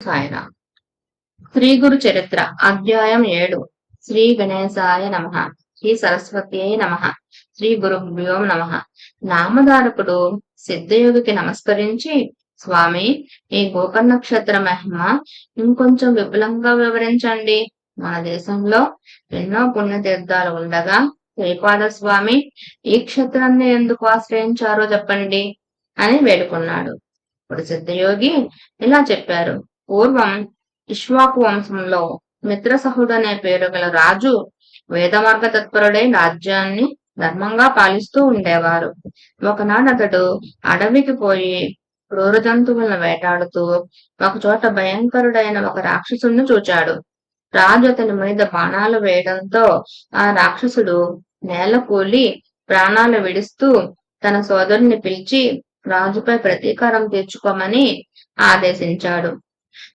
సాయిరాం. శ్రీ గురు చరిత్ర అధ్యాయం 7. శ్రీ గణేశాయ నమః. శ్రీ సరస్వత్యై నమః. శ్రీ గురుభ్యో నమః. నామధారకుడు సిద్ధయోగికి నమస్కరించి, స్వామి, ఈ గోకర్ణ నక్షత్ర మహిమ ఇంకొంచెం విపులంగా వివరించండి. మన దేశంలో ఎన్నో పుణ్యతీర్థాలు ఉండగా శ్రీపాద స్వామి ఈ క్షేత్రాన్ని ఎందుకు ఆశ్రయించారో చెప్పండి అని వేడుకున్నాడు. ఇప్పుడు సిద్ధయోగి ఇలా చెప్పారు. పూర్వం ఇక్ష్వాకు వంశంలో మిత్రసహుడు అనే పేరు గల రాజు వేదమార్గ తత్పరుడై రాజ్యాన్ని ధర్మంగా పాలిస్తూ ఉండేవారు. ఒకనాడు అతడు అడవికి పోయి క్రూర జంతువులను వేటాడుతూ ఒకచోట భయంకరుడైన ఒక రాక్షసుడిని చూచాడు. రాజు అతని మీద బాణాలు వేయడంతో ఆ రాక్షసుడు నేల కూలి ప్రాణాలు విడుస్తూ తన సోదరుని పిలిచి రాజుపై ప్రతీకారం తీర్చుకోమని ఆదేశించాడు.